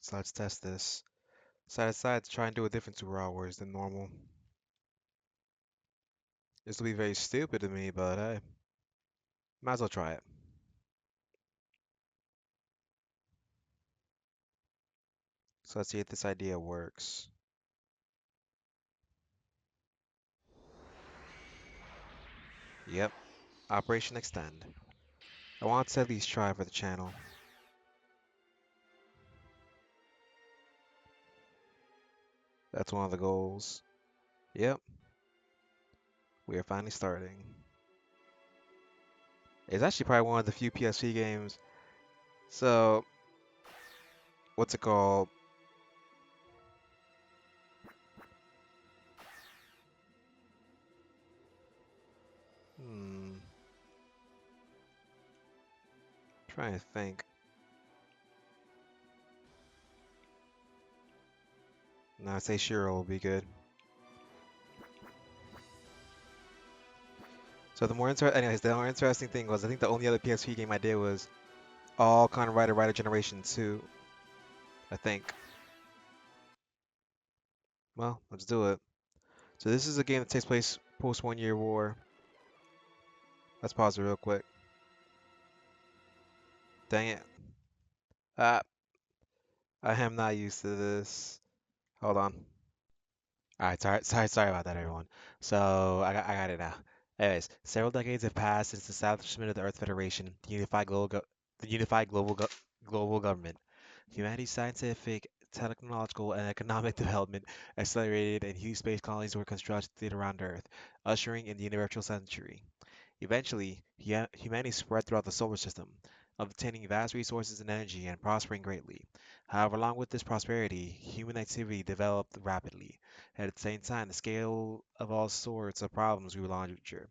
So let's test this. So I decided to try and do a different 2 hours than normal. This will be very stupid to me, but hey, might as well try it. So let's see if this idea works. Yep, Operation Extend. I want to at least try for the channel. That's one of the goals. Yep, we are finally starting. It's actually probably one of the few PSP games. So, what's it called? Hmm, trying to think. No, I'd say Shiro will be good. So anyways, the more interesting thing was I think the only other PSP game I did was all kind of Rider Generation 2, I think. Well, let's do it. So this is a game that takes place post 1 year war. Let's pause it real quick. Dang it. Ah, I am not used to this. Hold on. Alright, sorry about that, everyone. So I got it now. Anyways, several decades have passed since the establishment of the Earth Federation, the unified global government. Humanity's scientific, technological, and economic development accelerated, and huge space colonies were constructed around Earth, ushering in the universal century. Eventually, humanity spread throughout the solar system, obtaining vast resources and energy and prospering greatly. However, along with this prosperity, human activity developed rapidly. At the same time, the scale of all sorts of problems grew larger.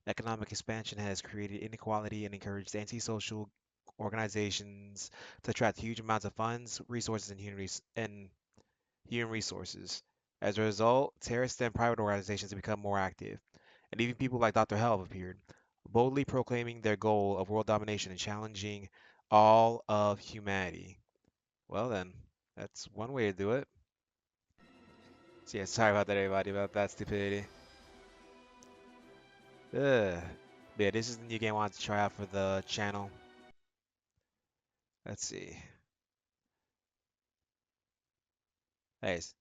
Economic expansion has created inequality and encouraged antisocial organizations to attract huge amounts of funds, resources, and human resources. As a result, terrorist and private organizations have become more active, and even people like Dr. Hell have appeared, boldly proclaiming their goal of world domination and challenging all of humanity. Well then, that's one way to do it. So yeah, sorry about that, everybody, about that stupidity. Ugh. But yeah, this is the new game I wanted to try out for the channel. Let's see. Nice.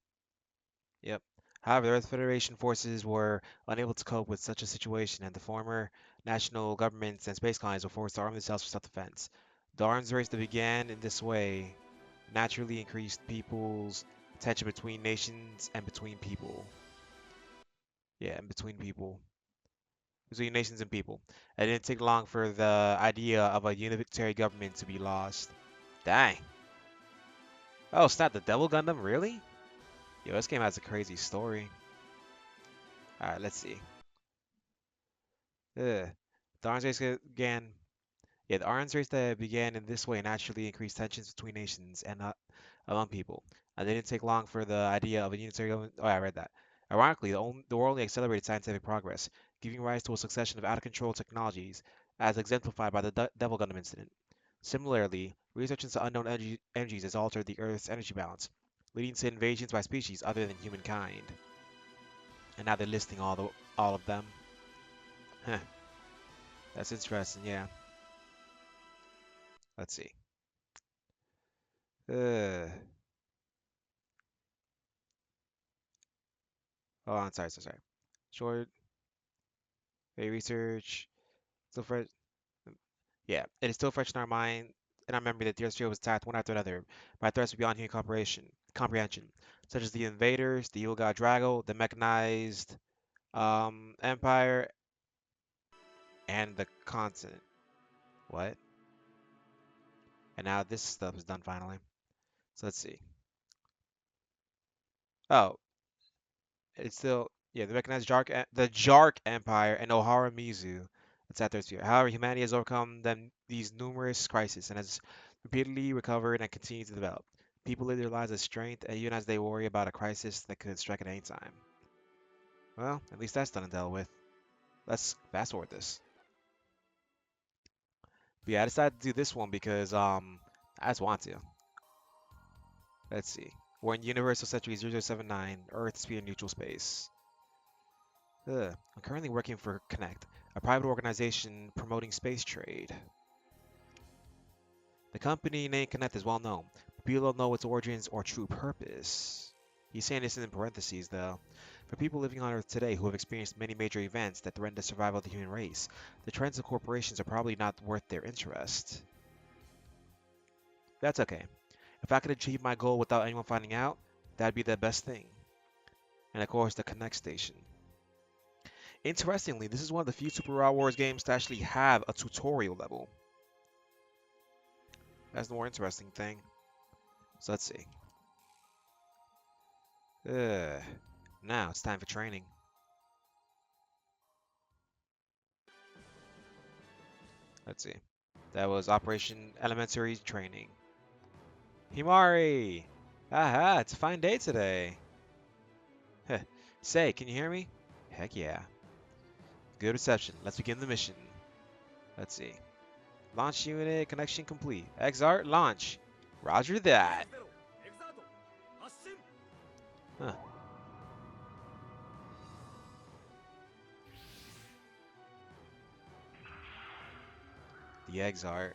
Yep. However, the Earth Federation forces were unable to cope with such a situation, and the former national governments and space colonies were forced to arm themselves for self-defense. The arms race that began in this way naturally increased people's tension between nations and between people. Yeah, and between people. Between nations and people. It didn't take long for the idea of a unitary government to be lost. Dang. Oh, snap, the Devil Gundam? Really? Yo, this game has a crazy story. Alright, let's see. Ugh. The arms race began. Yeah, the arms race that began in this way naturally increased tensions between nations and among people. And it didn't take long for the idea of a unitary government. Oh, yeah, I read that. Ironically, the war only accelerated scientific progress, giving rise to a succession of out-of-control technologies, as exemplified by the Devil Gundam incident. Similarly, research into unknown energies has altered the Earth's energy balance, leading to invasions by species other than humankind. And now they're listing all of them. Huh, that's interesting. Yeah. Let's see. Uh, oh, I'm sorry, sorry. Short, research, still fresh. Yeah, it is still fresh in our mind, in our memory that the Earth was attacked one after another by threats beyond human comprehension, such as the invaders, the evil god Drago, the mechanized empire, and the continent. What? And now this stuff is done finally. So let's see. Oh, it's still yeah, the recognized the Jark Empire and Ohara Mizu. It's at their sphere. However, humanity has overcome these numerous crises and has repeatedly recovered and continued to develop. People live their lives as strength, and even as they worry about a crisis that could strike at any time. Well, at least that's done and dealt with. Let's fast forward this. But yeah, I decided to do this one because I just want to. Let's see. We're in Universal Century 0079, Earth Sphere Neutral Space. I'm currently working for Connect, a private organization promoting space trade. The company name Connect is well known, but people don't know its origins or true purpose. He's saying this in parentheses, though. For people living on Earth today who have experienced many major events that threaten the survival of the human race, the trends of corporations are probably not worth their interest. That's okay. If I could achieve my goal without anyone finding out, that'd be the best thing. And of course, the Connect Station. Interestingly, this is one of the few Super Raw Wars games to actually have a tutorial level. That's the more interesting thing. So let's see. Now it's time for training. Let's see. That was Operation Elementary Training. Himari! Aha, it's a fine day today. Heh. Say, can you hear me? Heck yeah. Good reception. Let's begin the mission. Let's see. Launch unit connection complete. Exart launch. Roger that. Huh. The Exart.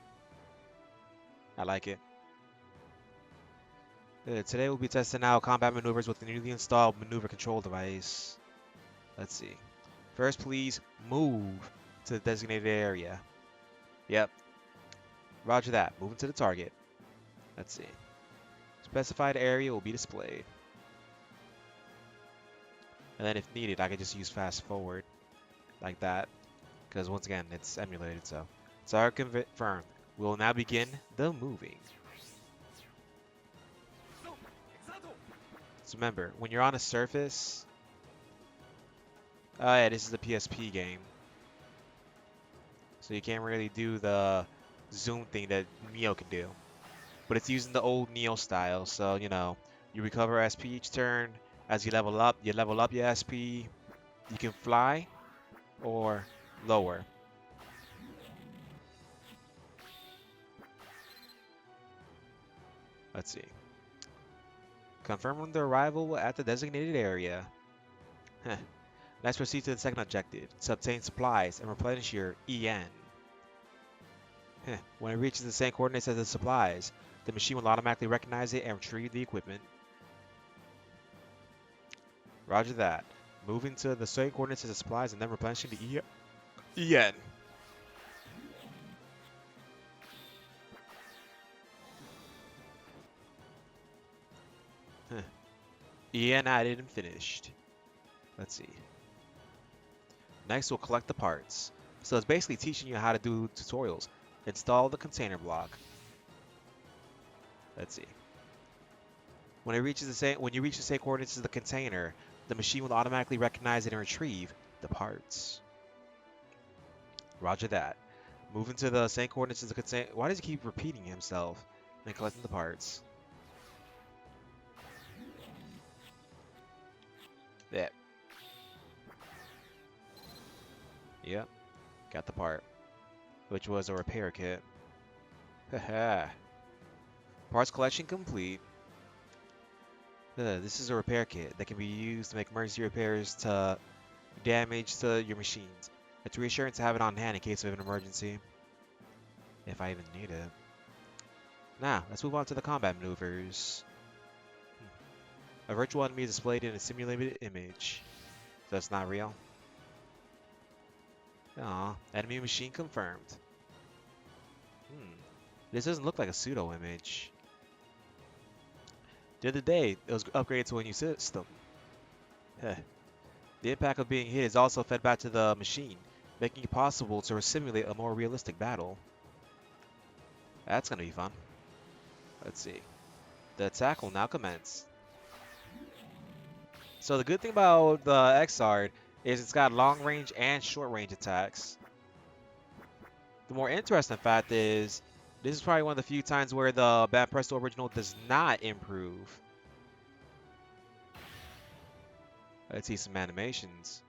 I like it. Today we'll be testing out combat maneuvers with the newly installed maneuver control device. Let's see. First, please move to the designated area. Yep. Roger that. Moving to the target. Let's see. Specified area will be displayed. And then if needed, I can just use fast forward like that. Because once again, it's emulated, so. Target confirmed. We will now begin the moving. So remember, when you're on a surface... Oh yeah, this is a PSP game. So you can't really do the zoom thing that Neo can do. But it's using the old Neo style, so you know, you recover SP each turn. As you level up your SP. You can fly or lower. Let's see. Confirming the arrival at the designated area. Let's proceed to the second objective, to obtain supplies and replenish your EN. When it reaches the same coordinates as the supplies, the machine will automatically recognize it and retrieve the equipment. Roger that. Moving to the same coordinates as the supplies and then replenishing the EN. EN added and finished. Let's see. Next, we'll collect the parts. So it's basically teaching you how to do tutorials. Install the container block. Let's see. When you reach the same coordinates as the container, the machine will automatically recognize it and retrieve the parts. Roger that. Moving to the same coordinates as the container. Why does he keep repeating himself and collecting the parts? Yeah. Yep. Got the part. Which was a repair kit. Haha. Parts collection complete. This is a repair kit that can be used to make emergency repairs to damage to your machines. It's reassuring to have it on hand in case of an emergency. If I even need it. Now, let's move on to the combat maneuvers. A virtual enemy is displayed in a simulated image. So that's not real. Aw, enemy machine confirmed. This doesn't look like a pseudo image. The other day, it was upgraded to a new system. The impact of being hit is also fed back to the machine, making it possible to simulate a more realistic battle. That's gonna be fun. Let's see. The attack will now commence. So the good thing about the Xrd is it's got long range and short range attacks. The more interesting fact is this is probably one of the few times where the Bad Presto original does not improve. Let's see some animations.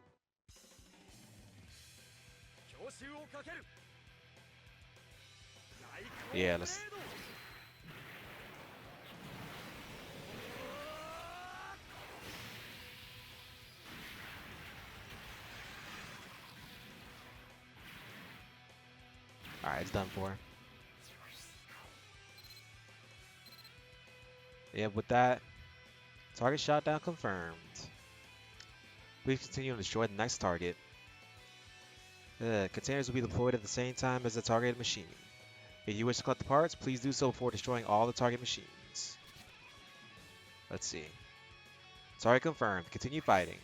Yeah, let's... it's done for. Yeah, with that, target shot down confirmed. Please continue to destroy the next target. Containers will be deployed at the same time as the targeted machine. If you wish to collect the parts, please do so before destroying all the target machines. Let's see. Target confirmed. Continue fighting.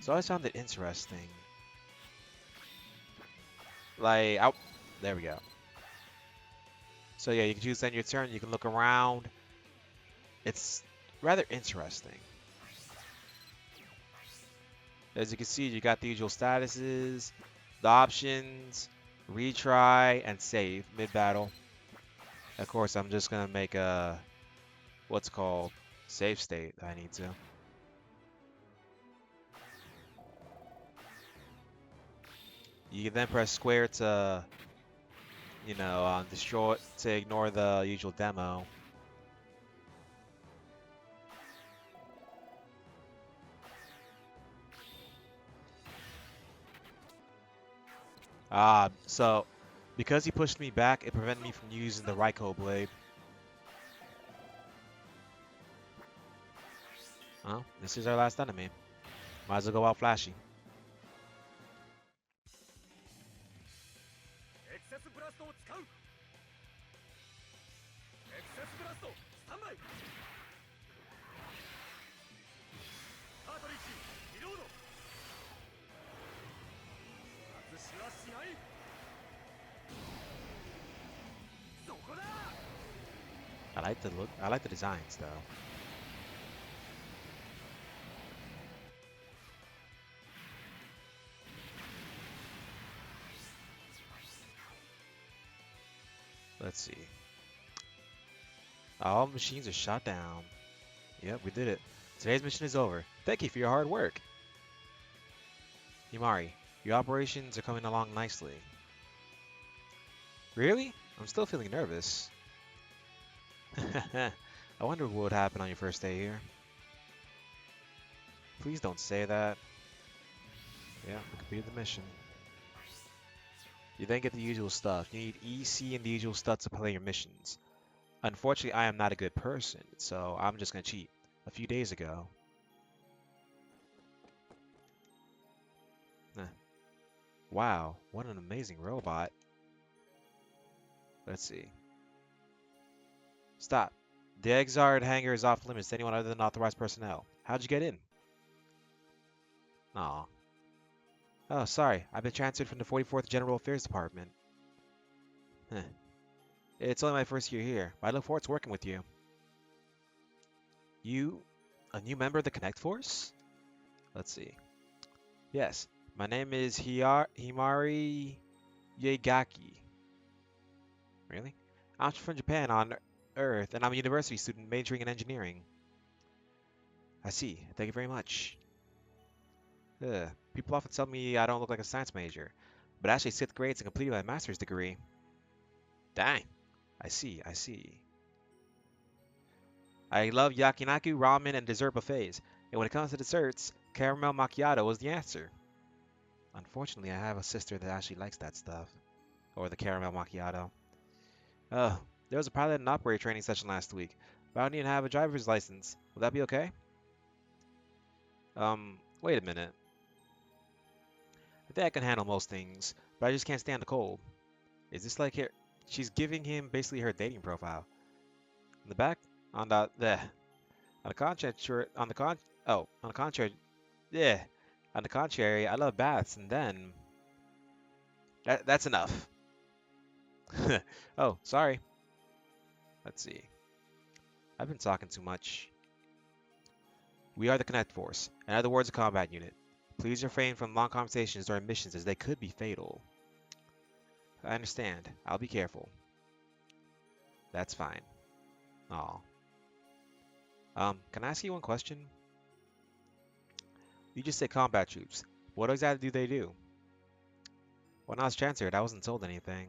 So I always found it interesting. Like, out. There we go. So yeah, you can choose to end your turn. You can look around. It's rather interesting. As you can see, you got the usual statuses, the options, retry, and save mid-battle. Of course, I'm just gonna make a what's called save state. I need to. You can then press square to, destroy to ignore the usual demo. So because he pushed me back, it prevented me from using the Raikou blade. Well, this is our last enemy. Might as well go out flashy. I like the look. I like the designs though. Let's see. All machines are shot down. Yep, we did it. Today's mission is over. Thank you for your hard work. Himari, your operations are coming along nicely. Really? I'm still feeling nervous. I wonder what would happen on your first day here. Please don't say that. Yeah, we completed the mission. You then get the usual stuff. You need EC and the usual stuff to play your missions. Unfortunately, I am not a good person, so I'm just gonna cheat. A few days ago. Wow, what an amazing robot. Let's see. Stop. The Exard hangar is off limits to anyone other than authorized personnel. How'd you get in? Aw. Oh, sorry. I've been transferred from the 44th General Affairs Department. Heh. It's only my first year here, but I look forward to working with you. You, a new member of the Connect Force? Let's see. Yes, my name is Himari Yagaki. Really? I'm from Japan on Earth, and I'm a university student majoring in engineering. I see. Thank you very much. People often tell me I don't look like a science major, but actually 6th grade to complete my master's degree. Dang. I see, I see. I love yakinaku, ramen, and dessert buffets, and when it comes to desserts, caramel macchiato is the answer. Unfortunately, I have a sister that actually likes that stuff, or the caramel macchiato. Oh, there was a pilot and operator training session last week, but I don't even have a driver's license. Will that be okay? Wait a minute. I think I can handle most things, but I just can't stand the cold. Is this like here? She's giving him basically her dating profile. In the back, on the contrary, yeah, on the contrary, I love baths, and then that's enough. Oh, sorry. Let's see. I've been talking too much. We are the Connect Force, in other words, a combat unit. Please refrain from long conversations during missions as they could be fatal. I understand. I'll be careful. That's fine. Aw. Can I ask you one question? You just said combat troops. What exactly do they do? When I was transferred, I wasn't told anything.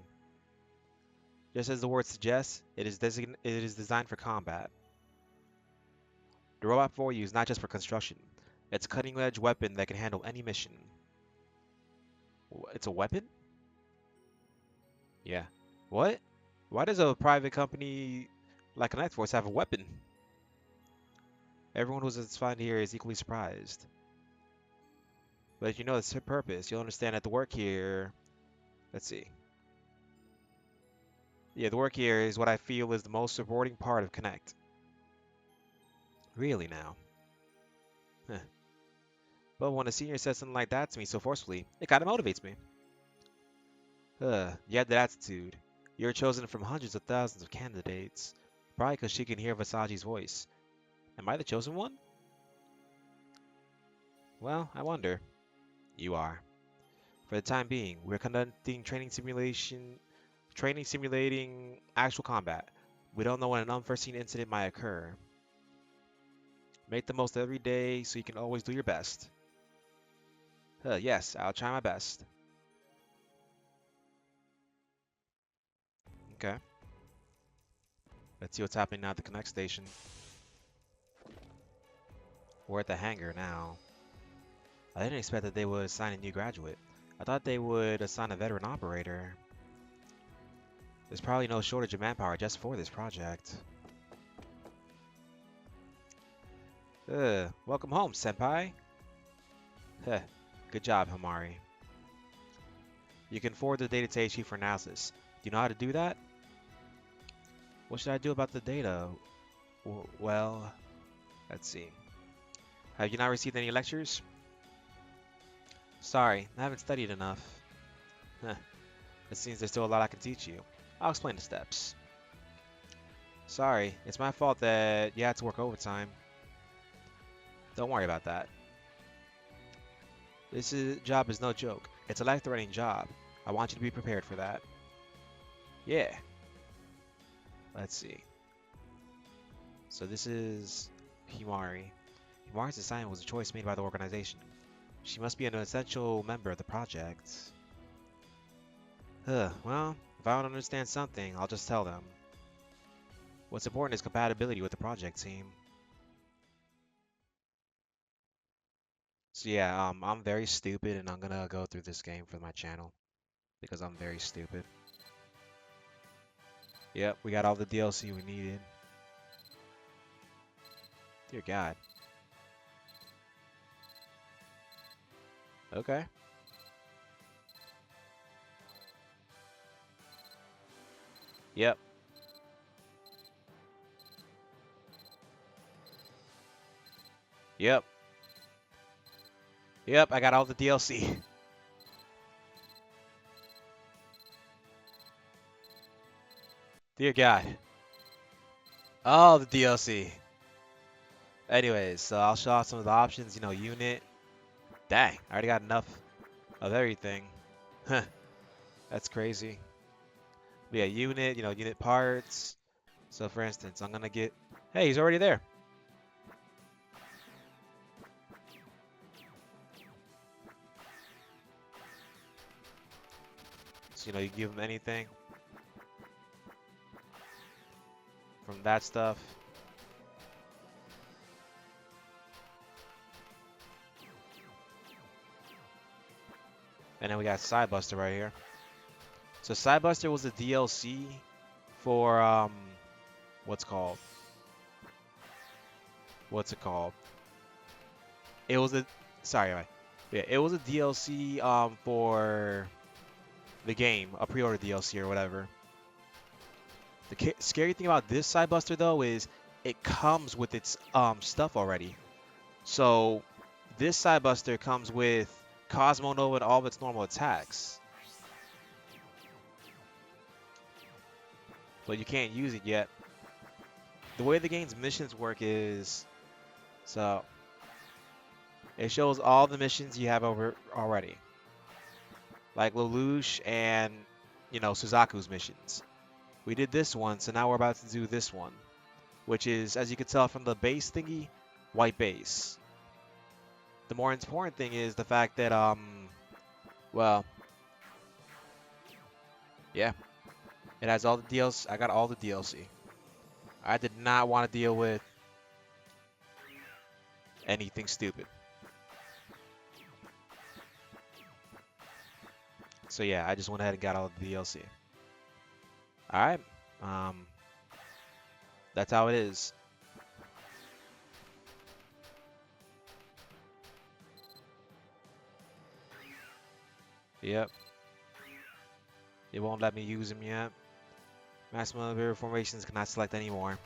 Just as the word suggests, it is designed for combat. The robot for you is not just for construction. It's a cutting-edge weapon that can handle any mission. It's a weapon? Yeah. What? Why does a private company like Connect Force have a weapon? Everyone who's assigned here is equally surprised. But if you know its purpose, you'll understand that the work here. Let's see. Yeah, the work here is what I feel is the most rewarding part of Connect. Really now. Huh. But when a senior says something like that to me so forcefully, it kind of motivates me. You have that attitude. You're chosen from hundreds of thousands of candidates. Probably because she can hear Visagi's voice. Am I the chosen one? Well, I wonder. You are. For the time being, we're conducting training simulating actual combat. We don't know when an unforeseen incident might occur. Make the most of every day so you can always do your best. Yes, I'll try my best. Okay. Let's see what's happening now at the Connect station. We're at the hangar now. I didn't expect that they would assign a new graduate. I thought they would assign a veteran operator. There's probably no shortage of manpower just for this project. Welcome home, senpai. Heh, good job, Hamari. You can forward the data to HQ for analysis. Do you know how to do that? What should I do about the data? Well, let's see. Have you not received any lectures? Sorry, I haven't studied enough. Huh, it seems there's still a lot I can teach you. I'll explain the steps. Sorry, it's my fault that you had to work overtime. Don't worry about that. Job is no joke. It's a life-threatening job. I want you to be prepared for that. Yeah. Let's see. So this is Himari. Himari's assignment was a choice made by the organization. She must be an essential member of the project. Well, if I don't understand something, I'll just tell them. What's important is compatibility with the project team. So yeah, I'm very stupid and I'm gonna go through this game for my channel because I'm very stupid. Yep, we got all the DLC we needed. Dear God. Okay. Yep. Yep. Yep, I got all the DLC. Dear God. All the DLC. Anyways, so I'll show off some of the options, unit. Dang, I already got enough of everything. Huh, that's crazy. But yeah, unit, unit parts. So for instance, I'm gonna get, hey, he's already there. So, you give him anything from that stuff. And then we got Sidebuster right here. So Sidebuster was a DLC for, what's called? What's it called? It was a, sorry, yeah, it was a DLC, for the game, a pre-order DLC or whatever. The scary thing about this Sidebuster though is it comes with its stuff already. So this Sidebuster comes with Cosmo Nova and all of its normal attacks. But you can't use it yet. The way the game's missions work is, so it shows all the missions you have over already. Like Lelouch and, Suzaku's missions. We did this one, so now we're about to do this one. Which is, as you can tell from the base thingy, white base. The more important thing is the fact that, well, yeah, it has all the DLC. I got all the DLC. I did not want to deal with anything stupid. So yeah, I just went ahead and got all the DLC. Alright. Um, that's how it is. Yep. It won't let me use them yet. Maximum variable formations cannot select anymore.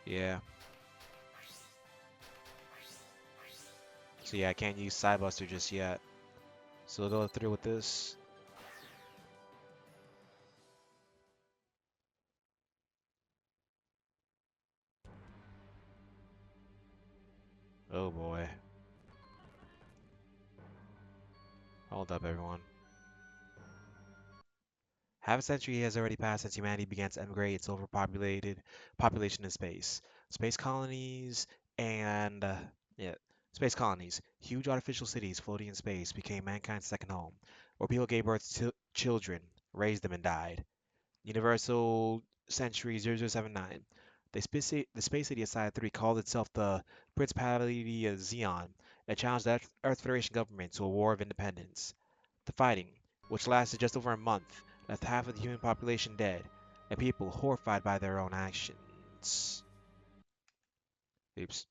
Yeah. So yeah, I can't use Sidebuster just yet. So we'll go through with this. Oh boy. Hold up, everyone. Half a century has already passed since humanity began to emigrate its overpopulated population in space. Space colonies and yeah, space colonies, huge artificial cities floating in space, became mankind's second home, where people gave birth to children, raised them, and died. Universal Century 0079. The space city Aside 3 called itself the Principality of Zeon and challenged the Earth Federation government to a war of independence. The fighting, which lasted just over a month, left half of the human population dead, and people horrified by their own actions. Oops.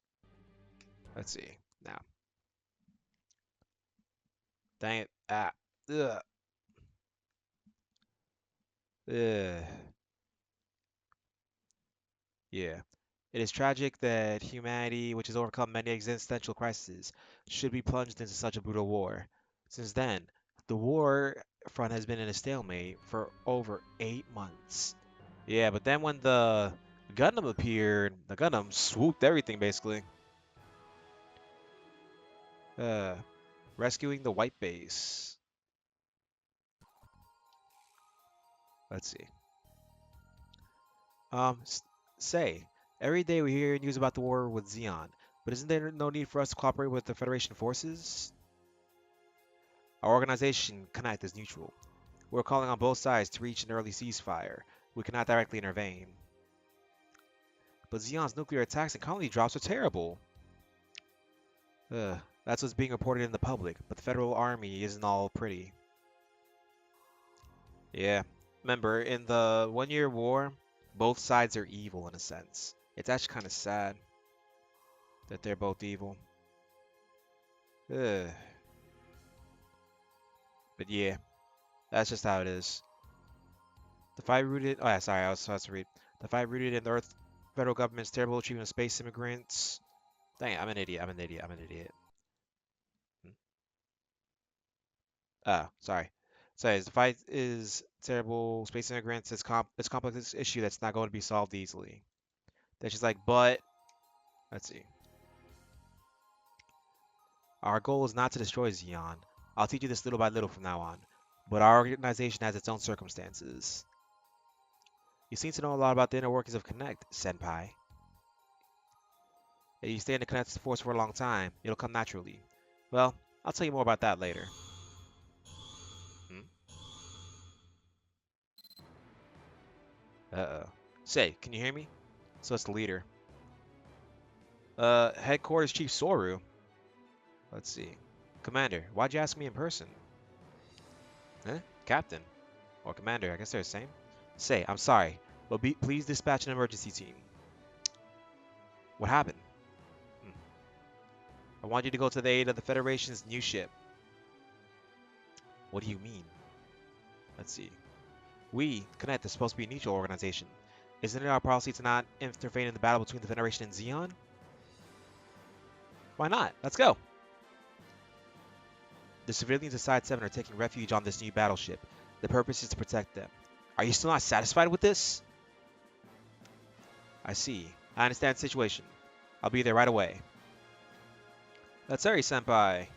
Let's see. Now. Dang it. Ah. Ugh. Ugh. Yeah. It is tragic that humanity, which has overcome many existential crises, should be plunged into such a brutal war. Since then, the war front has been in a stalemate for over 8 months. Yeah, but then when the Gundam appeared, the Gundam swooped everything basically. Uh, Rescuing the White Base. Let's see. Um, s- Say, every day we hear news about the war with Zeon, but isn't there no need for us to cooperate with the Federation forces? Our organization, Connect, is neutral. We're calling on both sides to reach an early ceasefire. We cannot directly intervene. But Zeon's nuclear attacks and colony drops are terrible. That's what's being reported in the public, but the Federal Army isn't all pretty. Yeah. Remember, in the 1 Year War, both sides are evil in a sense. It's actually kind of sad that they're both evil. Ugh. But yeah, that's just how it is. The fight rooted. Oh yeah, sorry, I was supposed to read. The fight rooted in the Earth federal government's terrible treatment of space immigrants. Dang it, I'm an idiot. I'm an idiot. I'm an idiot. Hmm. Oh, sorry. Sorry, the fight is terrible space immigrants. It's a complex issue that's not going to be solved easily. That's just like, but let's see. Our goal is not to destroy Xeon. I'll teach you this little by little from now on. But our organization has its own circumstances. You seem to know a lot about the inner workings of Connect, Senpai. If you stay in the Connect force for a long time, it'll come naturally. Well, I'll tell you more about that later. Hmm? Uh-oh. Say, can you hear me? So it's the leader. Headquarters Chief Soru. Let's see. Commander, why'd you ask me in person? Huh? Captain. Or Commander, I guess they're the same. Say, I'm sorry, but please dispatch an emergency team. What happened? Hmm. I want you to go to the aid of the Federation's new ship. What do you mean? Let's see. We, Connect, is supposed to be a neutral organization. Isn't it our policy to not intervene in the battle between the Federation and Zeon? Why not? Let's go. The civilians of Side 7 are taking refuge on this new battleship. The purpose is to protect them. Are you still not satisfied with this? I see. I understand the situation. I'll be there right away. Let's hurry, Senpai.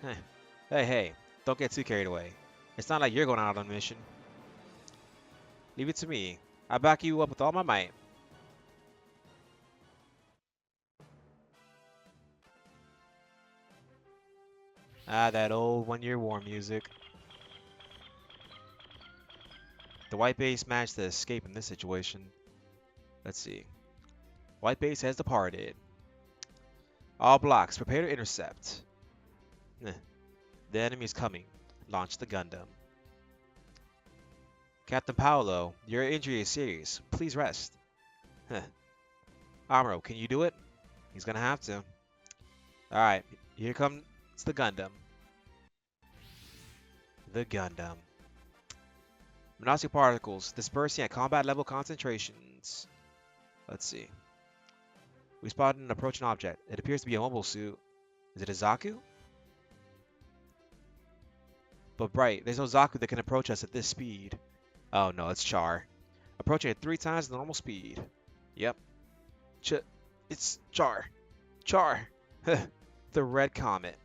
Heh. Hey, don't get too carried away. It's not like you're going out on a mission. Leave it to me. I'll back you up with all my might. Ah, that old 1 Year War music. The White Base managed to escape in this situation. Let's see. White Base has departed. All blocks, prepare to intercept. Eh, the enemy is coming. Launch the Gundam. Captain Paolo, your injury is serious. Please rest. Huh. Amuro, can you do it? He's gonna have to. Alright, here comes the Gundam. The Gundam. Monostic particles dispersing at combat level concentrations. Let's see. We spotted an approaching object. It appears to be a mobile suit. Is it a Zaku? But bright, there's no Zaku that can approach us at this speed. Oh no, it's Char. Approaching at 3 times the normal speed. Yep. It's Char. Char. The Red Comet.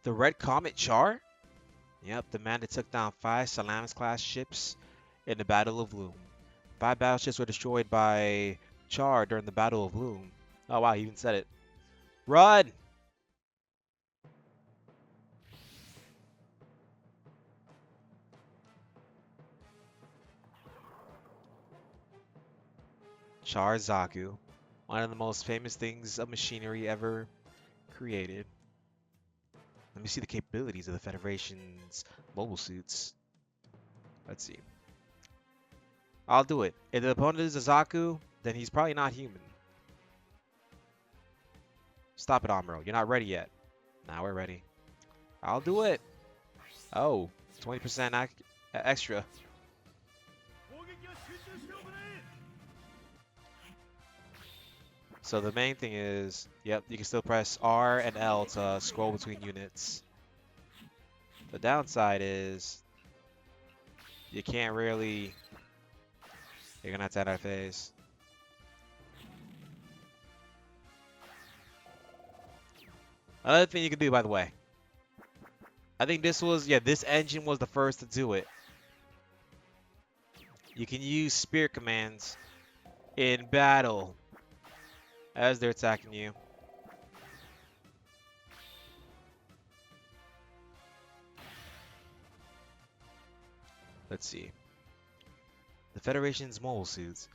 The Red Comet Char? Yep, the man that took down 5 Salamis-class ships in the Battle of Loom. 5 battleships were destroyed by Char during the Battle of Loom. Oh wow, he even said it. Run! Char Zaku, one of the most famous things of machinery ever created. Let me see the capabilities of the Federation's mobile suits. Let's see. I'll do it. If the opponent is a Zaku, then he's probably not human. Stop it, Amuro. You're not ready yet. Now we're ready. I'll do it. Oh, 20% extra. So the main thing is, yep, you can still press R and L to scroll between units. The downside is you can't really... You're gonna have to end our phase. Another thing you can do, by the way. I think this was, yeah, this engine was the first to do it. You can use spirit commands in battle as they're attacking you. Let's see. The Federation's mobile suits.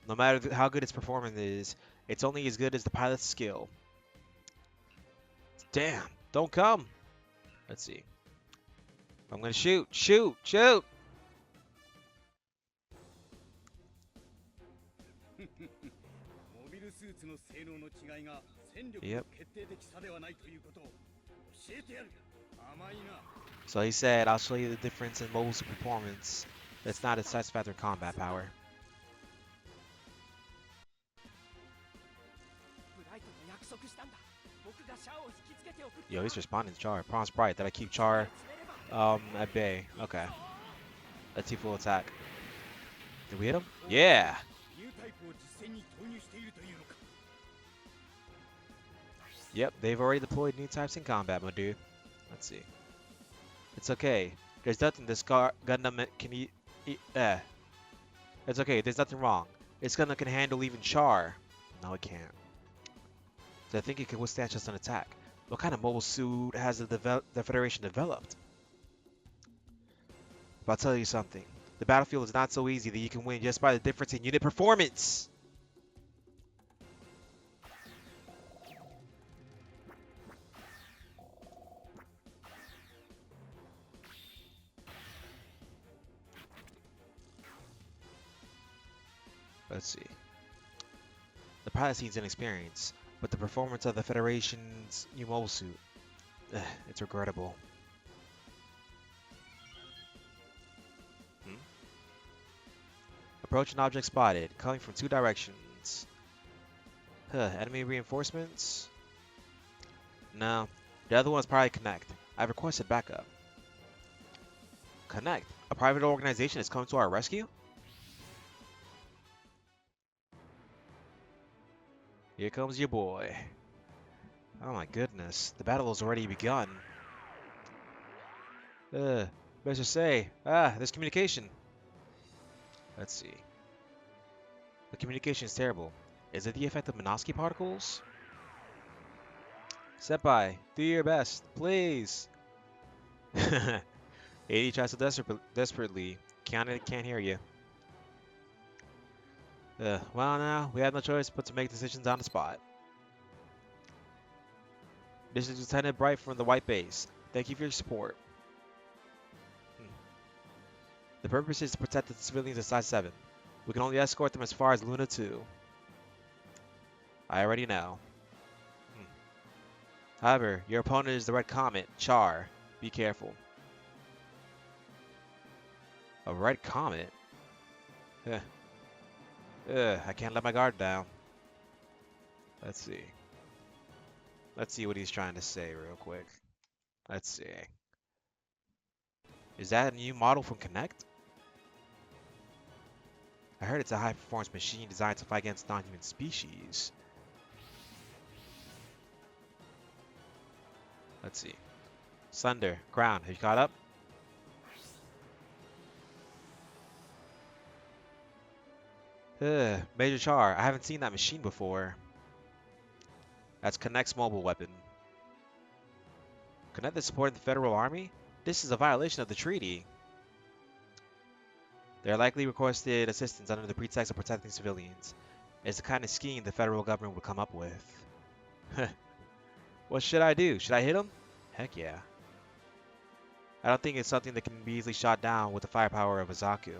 No matter how good its performance is, it's only as good as the pilot's skill. Damn, don't come. Let's see. I'm gonna shoot, shoot, shoot. Yep. So he said, I'll show you the difference in mobile suit performance. That's not a satisfactory combat power. Yo, he's responding to Char. Promise Bright that I keep Char at bay. Okay. Let's see full attack. Did we hit him? Yeah! Yep, they've already deployed new types in combat, my dude. Let's see. It's okay. There's nothing this Gundam can eat. It's okay, there's nothing wrong. This Gundam can handle even Char. No, it can't. So I think it can withstand just an attack. What kind of mobile suit has the Federation developed? But I'll tell you something. The battlefield is not so easy that you can win just by the difference in unit performance. Let's see. The pilot seems inexperienced, but the performance of the Federation's new mobile suit, it's regrettable. Approaching object spotted, coming from 2 directions. Enemy reinforcements? No, the other one's probably Connect. I've requested backup. Connect? A private organization has come to our rescue? Here comes your boy. Oh my goodness, the battle has already begun. Better say, there's communication. Let's see. The communication is terrible. Is it the effect of Minovsky particles? Senpai, do your best, please. 80 tries to desperately. Can't hear you. Well now, we have no choice but to make decisions on the spot. This is Lieutenant Bright from the White Base. Thank you for your support. Hmm. The purpose is to protect the civilians of Side 7. We can only escort them as far as Luna 2. I already know. Hmm. However, your opponent is the Red Comet, Char. Be careful. A Red Comet? Ugh. I can't let my guard down. Let's see. Let's see what he's trying to say real quick. Let's see. Is that a new model from Connect? I heard it's a high-performance machine designed to fight against non-human species. Let's see. Sunder, Crown, have you caught up? Major Char, I haven't seen that machine before. That's Connect's mobile weapon. Connect is supporting the Federal Army? This is a violation of the treaty. They are likely requested assistance under the pretext of protecting civilians. It's the kind of scheme the federal government would come up with. What should I do? Should I hit him? Heck yeah. I don't think it's something that can be easily shot down with the firepower of a Zaku.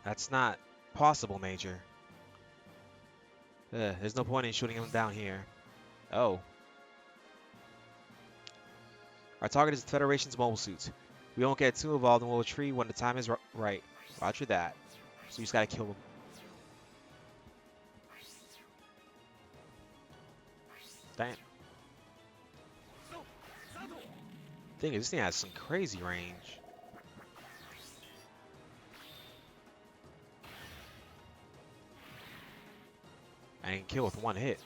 That's not possible, Major. There's no point in shooting him down here. Oh. Our target is the Federation's mobile suits. We won't get too involved and we'll retreat when the time is right. Roger that. So you just gotta kill them. Damn. Thing is, this thing has some crazy range. And can kill with one hit.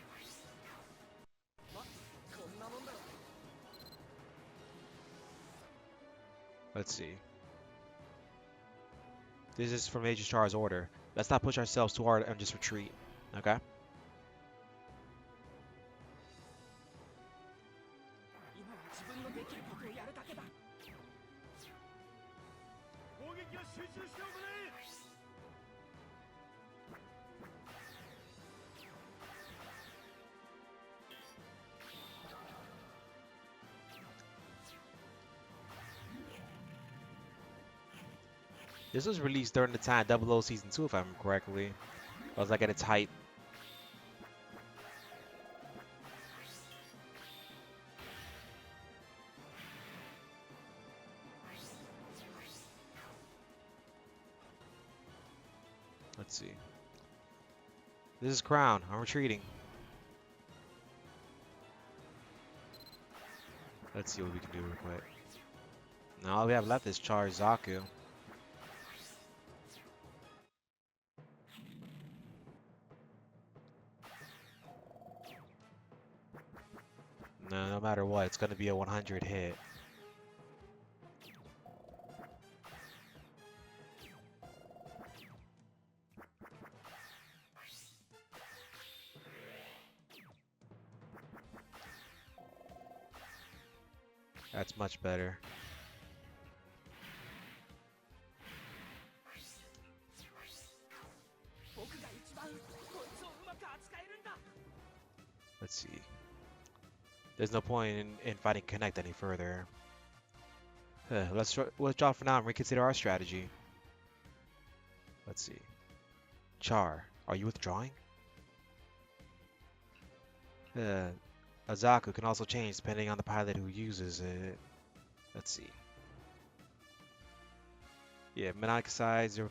Let's see. This is from Major Char's order. Let's not push ourselves too hard and just retreat. Okay? This was released during the time 00 Season 2, if I remember correctly. I was like at its height. Let's see. This is Crown. I'm retreating. Let's see what we can do real quick. Now all we have left is Char Zaku. No matter what, it's going to be a 100 hit. That's much better. Let's see. There's no point in fighting Connect any further. Let's withdraw for now and reconsider our strategy. Let's see. Char, are you withdrawing? Azaku can also change depending on the pilot who uses it. Let's see. Yeah, Maniac size 0.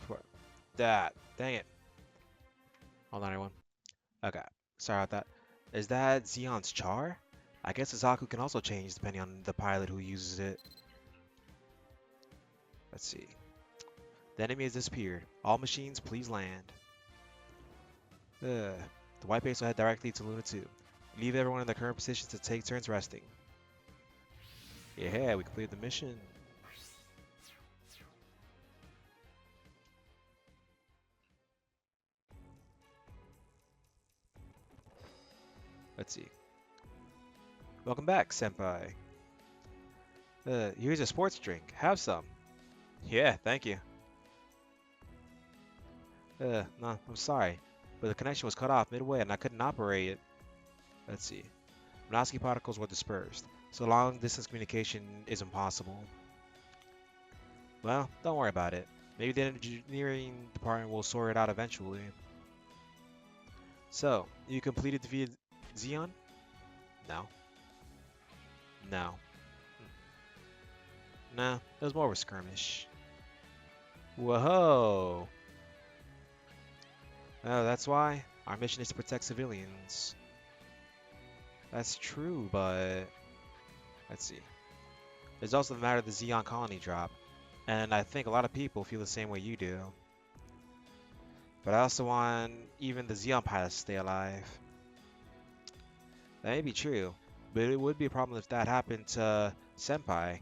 That. Dang it. Hold on, everyone. Okay. Sorry about that. Is that Zeon's Char? I guess Azaku can also change depending on the pilot who uses it. Let's see. The enemy has disappeared. All machines, please land. The white base will head directly to Luna 2. Leave everyone in their current positions to take turns resting. Yeah, we completed the mission. Let's see. Welcome back, Senpai. Here's a sports drink. Have some. Yeah, thank you. No, I'm sorry, but the connection was cut off midway and I couldn't operate it. Let's see. Monosky particles were dispersed. So long distance communication is impossible. Well, don't worry about it. Maybe the engineering department will sort it out eventually. So, you completed the Zeon? No. No. Nah, it was more of a skirmish. Whoa! Oh, that's why? Our mission is to protect civilians. That's true, but let's see. There's also the matter of the Zeon colony drop, and I think a lot of people feel the same way you do. But I also want even the Zeon pilots to stay alive. That may be true, but it would be a problem if that happened to Senpai.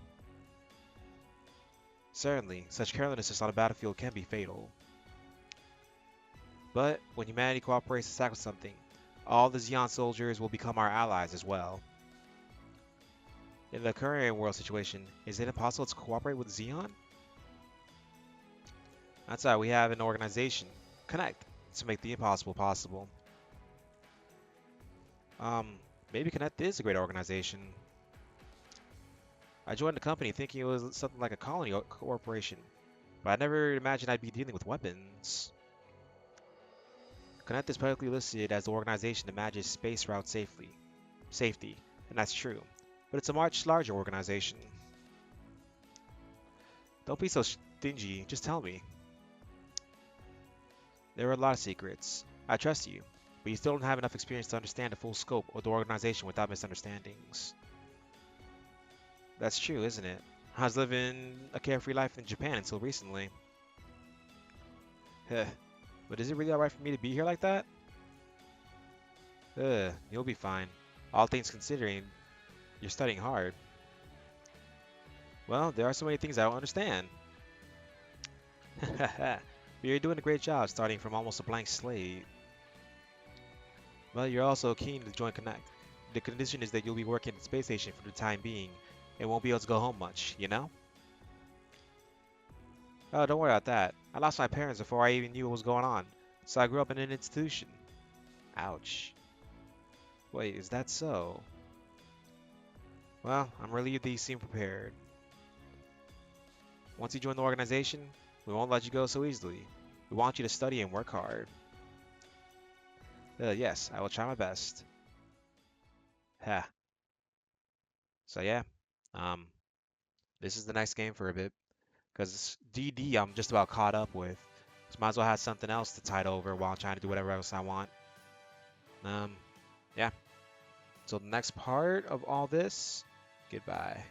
Certainly, such carelessness on a battlefield can be fatal. But when humanity cooperates to tackle something, all the Zeon soldiers will become our allies as well. In the current world situation, is it impossible to cooperate with Zeon? That's why we have an organization, Connect, to make the impossible possible. Um, Maybe Connect is a great organization. I joined the company thinking it was something like a colony corporation, but I never imagined I'd be dealing with weapons. Connect is publicly listed as the organization that manages space route safety, and that's true. But it's a much larger organization. Don't be so stingy, just tell me. There are a lot of secrets. I trust you, but you still don't have enough experience to understand the full scope of the organization without misunderstandings. That's true, isn't it? I was living a carefree life in Japan until recently. Heh. But is it really alright for me to be here like that? You'll be fine. All things considering, you're studying hard. Well, there are so many things I don't understand. But you're doing a great job starting from almost a blank slate. Well, you're also keen to join Connect. The condition is that you'll be working at the space station for the time being and won't be able to go home much, you know? Oh, don't worry about that. I lost my parents before I even knew what was going on, so I grew up in an institution. Ouch. Wait, is that so? Well, I'm relieved that you seem prepared. Once you join the organization, we won't let you go so easily. We want you to study and work hard. Yes, I will try my best. Ha. So yeah, um, this is the next game for a bit, because DD I'm just about caught up with. So might as well have something else to tide over while I'm trying to do whatever else I want. Yeah. So the next part of all this, goodbye.